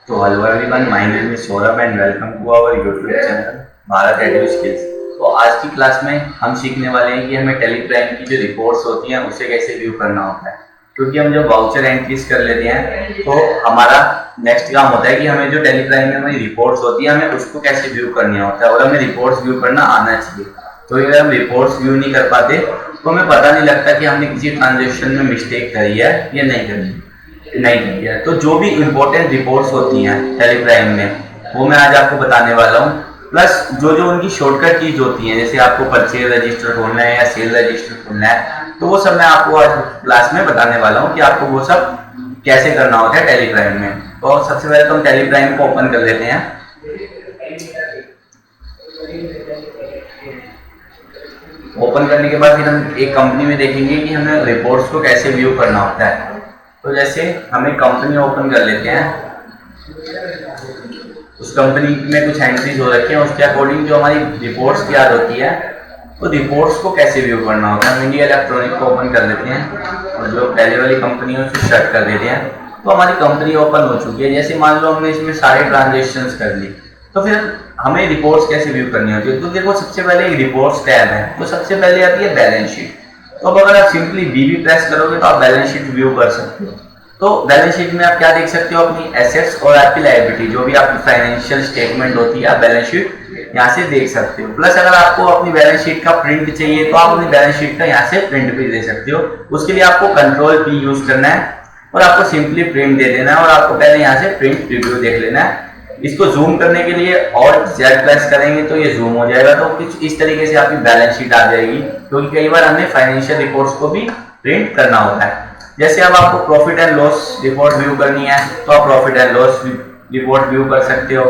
तो hello everyone, my name is Saurabh and welcome to our YouTube channel Bharat edu skills. तो आज की class में हम सीखने वाले हैं कि हमें टेलीप्राइम की जो रिपोर्ट्स होती हैं उसे कैसे व्यू करना होता है। क्योंकि हम जब वाउचर एंट्रीज कर लेते हैं तो हमारा नेक्स्ट काम होता है कि हमें जो टेलीप्राइम में हमारी रिपोर्ट्स होती है हमें उसको कैसे व्यू करना होता है और हमें रिपोर्ट्स व्यू करना आना चाहिए। तो अगर हम रिपोर्ट्स व्यू नहीं कर पाते तो हमें पता नहीं लगता कि हमने किसी ट्रांजेक्शन में मिस्टेक करी है या नहीं करी है। तो जो भी इम्पोर्टेंट रिपोर्ट्स होती हैं टेलीप्राइम में वो मैं आज आपको बताने वाला हूँ। प्लस जो उनकी शॉर्टकट कीज होती हैं, जैसे आपको परचेज रजिस्टर खोलना है या सेल रजिस्टर खोलना है, तो वो सब मैं आपको आज क्लास में बताने वाला हूँ कि आपको वो सब कैसे करना होता है टेलीप्राइम में। तो सबसे पहले तो हम टेलीप्राइम को ओपन कर लेते हैं। ओपन करने के बाद फिर हम एक कंपनी में देखेंगे कि हमें रिपोर्ट्स को कैसे व्यू करना होता है। तो जैसे हमें कंपनी ओपन कर लेते हैं, उस कंपनी में कुछ एंट्रीज हो रखी हैं, उसके अकॉर्डिंग जो हमारी रिपोर्ट्स तैयार होती है तो रिपोर्ट्स को कैसे व्यू करना होता है। हम इंडिया इलेक्ट्रॉनिक को ओपन कर लेते हैं और जो पहले वाली कंपनी है उसे सेट कर देते हैं। तो हमारी कंपनी ओपन हो चुकी है। जैसे मान लो हमने इसमें सारे ट्रांजेक्शन्स कर ली, तो फिर हमें रिपोर्ट्स कैसे व्यू करनी होती है। तो देखो, सबसे पहले एक रिपोर्ट्स टैब है, तो सबसे पहले आती है बैलेंस शीट। तो अब अगर आप सिंपली बीबी प्रेस करोगे तो आप बैलेंस शीट व्यू कर सकते हो। तो बैलेंस शीट में आप क्या देख सकते हो, अपनी एसेट्स और आपकी लायबिलिटी, जो भी आपकी फाइनेंशियल स्टेटमेंट होती है, आप बैलेंस शीट यहाँ से देख सकते हो। प्लस अगर आपको अपनी बैलेंस शीट का प्रिंट चाहिए तो आप अपनी बैलेंस शीट का यहाँ से प्रिंट भी दे सकते हो। उसके लिए आपको कंट्रोल पी यूज करना है और आपको सिंपली प्रिंट दे देना है और आपको पहले यहाँ से प्रिंट प्रीव्यू देख लेना है। इसको जूम करने के लिए और Z प्रेस करेंगे तो ये जूम हो जाएगा। तो कुछ इस तरीके से आपकी बैलेंस शीट आ जाएगी, क्योंकि कई बार हमें फाइनेंशियल रिपोर्ट्स को भी प्रिंट करना होता है। जैसे अब आपको profit and loss report view करनी है तो आप profit and loss report view कर सकते हो।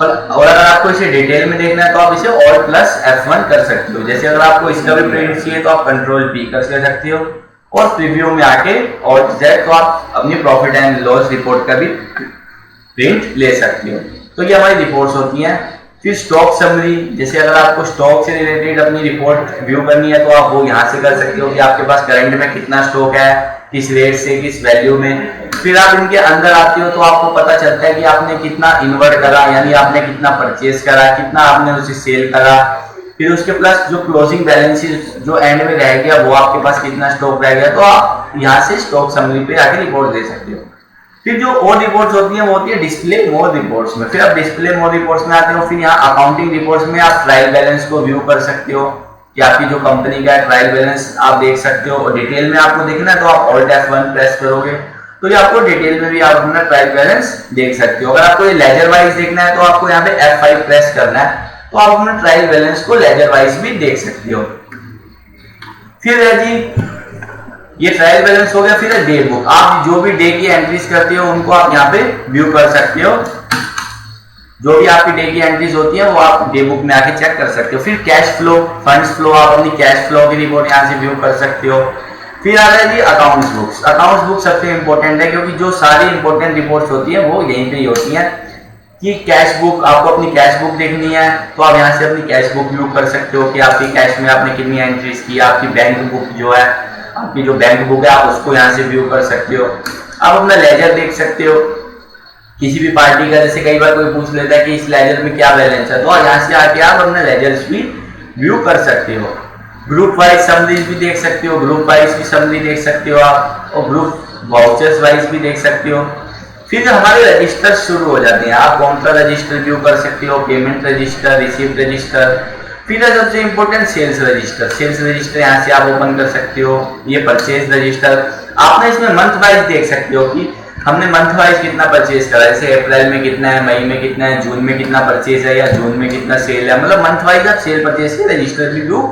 और अगर आपको इसे डिटेल में देखना है तो आप इसे Alt+F1 कर सकते हो। जैसे अगर आपको इसका भी प्रिंट चाहिए तो आप कंट्रोल P कर सकते हो और प्रीव्यू में आके Alt+Z, तो आप अपनी प्रॉफिट एंड लॉस रिपोर्ट का भी प्रिंट ले सकते हो। तो ये हमारी रिपोर्ट्स होती हैं। फिर स्टॉक समरी, जैसे अगर आपको स्टॉक से रिलेटेड अपनी रिपोर्ट व्यू करनी है तो आप वो यहाँ से कर सकते हो कि आपके पास करंट में कितना स्टॉक है, किस रेट से, किस वैल्यू में। फिर आप इनके अंदर आते हो तो आपको पता चलता है कि आपने कितना इन्वर्ट करा, यानी आपने कितना परचेज करा, कितना आपने उसे सेल करा। फिर उसके प्लस जो क्लोजिंग बैलेंस जो एंड में रह गया वो आपके पास कितना स्टॉक रह गया, तो आप यहाँ से स्टॉक समरी पे आके रिपोर्ट दे सकते हो। फिर जो और रिपोर्ट्स होती हैं वो होती है डिस्प्ले मोर रिपोर्ट्स में। फिर आप डिस्प्ले मोर रिपोर्ट्स में आते हो। फिर यहाँ अकाउंटिंग रिपोर्ट्स में आप ट्रायल बैलेंस को व्यू कर सकते हो कि आपकी जो कंपनी का ट्रायल बैलेंस आप देख सकते हो। और डिटेल में आपको देखना है तो आप Alt+F1 प्रेस करोगे तो ये आपको डिटेल में भी आप अपना ट्रायल बैलेंस देख सकते हो। अगर आपको ये लेजर वाइज देखना है तो आपको यहाँ पे F5 प्रेस करना है, तो आप अपना ट्रायल बैलेंस को लेजर वाइज भी देख सकते हो। फिर है जी, ये ट्रायल बैलेंस हो गया। फिर है डे बुक, आप जो भी डे की एंट्रीज करते हो उनको आप यहाँ पे व्यू कर सकते हो। जो भी आपकी डे की एंट्रीज होती है वो आप डे बुक में आके चेक कर सकते हो। फिर कैश फ्लो, फंड्स फ्लो, आप अपनी कैश फ्लो की रिपोर्ट यहाँ से व्यू कर सकते हो। फिर आता है जी अकाउंट्स बुक्स। अकाउंट्स बुक सबसे इंपॉर्टेंट है, क्योंकि जो सारी इंपॉर्टेंट रिपोर्ट्स होती है वो यहीं पे ही होती है। कि कैश बुक, आपको अपनी कैश बुक देखनी है तो आप यहाँ से अपनी कैश बुक व्यू कर सकते हो कि आपकी कैश में आपने कितनी एंट्रीज की। आपकी बैंक बुक जो है, आपकी जो बैंक बुक है, आप उसको यहाँ से व्यू कर सकते हो। आप अपना लेजर देख सकते हो किसी भी पार्टी का। जैसे कई बार कोई पूछ लेता है कि इस लेजर में क्या बैलेंस है, तो यहाँ से आके आप अपना लेजर्स भी व्यू कर सकते हो। ग्रुप वाइज समरीज भी देख सकते हो, ग्रुप वाइज की समरी देख सकते हो आप, और ग्रुप वाउचर्स वाइज भी देख सकते हो। फिर हमारे रजिस्टर शुरू हो जाते हैं, आप कौन सा रजिस्टर व्यू कर सकते हो, पेमेंट रजिस्टर, रिसीप्ट रजिस्टर। फिर है सबसे important sales register. Sales register यहाँ से आप ओपन कर सकते हो। ये परचेज रजिस्टर, आपने इसमें मंथ वाइज देख सकते हो कि हमने मंथ वाइज कितना परचेज करा है। जैसे अप्रैल में कितना है, मई में कितना है, जून में कितना परचेज है, या जून में कितना सेल है। मतलब मंथ वाइज आप सेल परचेज के रजिस्टर भी व्यू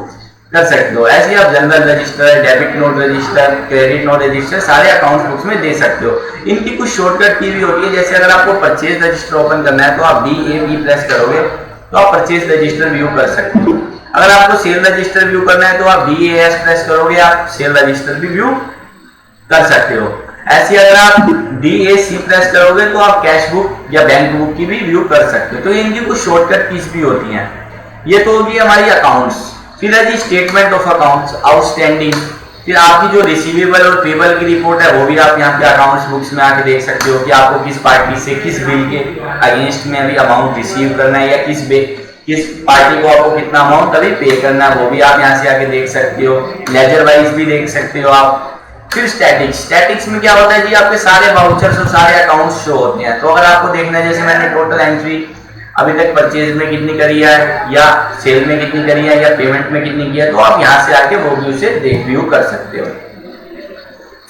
कर सकते हो। ऐसे आप general register, debit note register, credit note register सारे अकाउंट बुक्स में दे सकते हो। इनकी कुछ शॉर्टकट की भी होती है। जैसे अगर आपको परचेज रजिस्टर ओपन करना है तो आप DAB प्रेस करोगे तो आप परचेज रजिस्टर व्यू कर सकते हो। अगर आपको सेल रजिस्टर व्यू करना है तो आप DAS प्रेस करोगे, आप सेल रजिस्टर भी व्यू कर सकते हो। ऐसे अगर आप DAC प्रेस करोगे तो आप कैश बुक या बैंक बुक की भी व्यू कर सकते हो। तो इनकी कुछ शॉर्टकट कीज भी होती हैं। ये तो होगी हमारी अकाउंट्स। फिर है जी स्टेटमेंट ऑफ अकाउंट्स, आउटस्टैंडिंग, फिर आपकी जो रिसीवेबल और पेबल की रिपोर्ट है वो भी आप यहाँ पे अकाउंट्स बुक्स में आके देख सकते हो कि आपको किस पार्टी से किस बिल के अगेंस्ट में अभी अमाउंट रिसीव करना है या किस पार्टी को आपको कितना अमाउंट अभी पे करना है, वो भी आप यहाँ से आके देख सकते हो। लेजर वाइज भी देख सकते हो आप। फिर स्टैटिक्स में क्या होता है जी, आपके सारे वाउचर्स और सारे अकाउंट्स शो होते हैं। तो अगर आपको देखना है, जैसे मैंने टोटल एंट्री अभी तक परचेज में कितनी करी है या सेल में कितनी करी है या पेमेंट में कितनी की है, तो आप यहाँ से आके वो भी उसे देख व्यू कर सकते हो।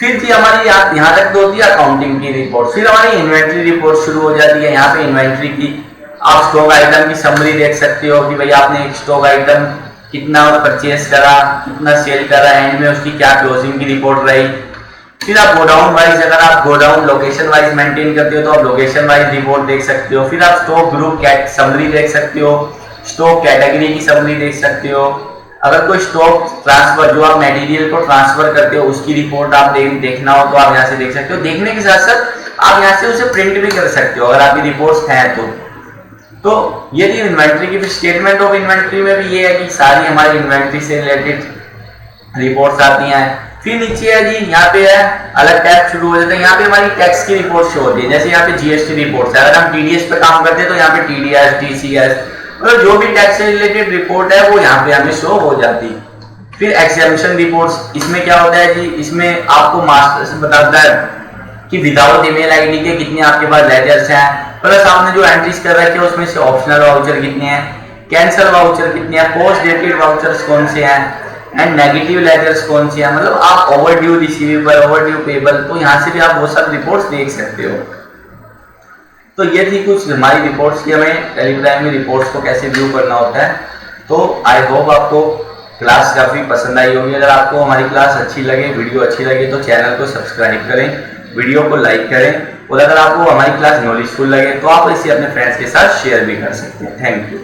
फिर थी हमारी यहाँ तक तो होती है अकाउंटिंग की रिपोर्ट। फिर हमारी इन्वेंट्री रिपोर्ट शुरू हो जाती है। यहाँ पे इन्वेंट्री की आप स्टॉक आइटम की समरी देख सकते हो कि भाई आपने एक स्टॉक आइटम कितना परचेज करा, कितना सेल करा, एंड में उसकी क्या क्लोजिंग की रिपोर्ट रही। फिर आप गोडाउन वाइज, अगर आप गोडाउन लोकेशन वाइज मेंटेन करते हो तो आप लोकेशन वाइज रिपोर्ट देख सकते हो। फिर आप स्टॉक ग्रुप समरी देख सकते हो, स्टॉक कैटेगरी की समरी देख सकते हो। अगर कोई स्टॉक ट्रांसफर, जो आप मटेरियल को ट्रांसफर करते हो उसकी रिपोर्ट आप देखना हो तो आप यहाँ से देख सकते हो। देखने के साथ साथ आप यहाँ से उसे प्रिंट भी कर सकते हो अगर आपकी रिपोर्ट्स हैं तो ये थी इन्वेंट्री की। फिर स्टेटमेंट ऑफ इन्वेंट्री में भी ये है कि सारी हमारी इन्वेंट्री से रिलेटेड रिपोर्ट्स आती हैं। फिर नीचे है जी, यहाँ पे है अलग टैक्स शुरू हो जाता है। यहाँ पे हमारी टैक्स की रिपोर्ट शो होती है। जैसे यहाँ पे जीएसटी रिपोर्ट है, अगर हम टीडीएस पे काम करते हैं तो यहाँ पे टीडीएस, टीसीएस, मतलब जो भी टैक्स से रिलेटेड रिपोर्ट है वो यहाँ पे हमें शो हो जाती। फिर एग्जामिशन रिपोर्ट्स, इसमें क्या होता है जी, इसमें आपको मास्टर्स बताता है कि विदाउट ईमेल आईडी के कितने आपके पास लेजर्स हैं, प्लस आपने जो एंट्रीज कर रखे हैं उसमें से ऑप्शनल वाउचर कितने हैं, कैंसल वाउचर कितने हैं, पोस्ट डेटेड वाउचर्स कौन से हैं, एंड नेगेटिव लेजर्स कौन सी है। मतलब आप ओवरड्यू रिसीवेबल, ओवरड्यू पेबल, तो यहाँ से भी आप वो सब रिपोर्ट्स देख सकते हो। तो ये थी कुछ हमारी रिपोर्ट्स की, हमें टेलीग्राम में रिपोर्ट्स को कैसे व्यू करना होता है। तो आई होप आपको क्लास काफ़ी पसंद आई होगी। अगर आपको हमारी क्लास अच्छी लगे, वीडियो अच्छी लगे तो चैनल को सब्सक्राइब करें, वीडियो को लाइक करें, और अगर आपको हमारी क्लास नॉलेजफुल लगे तो आप इसे अपने फ्रेंड्स के साथ शेयर भी कर सकते हैं। Thank you.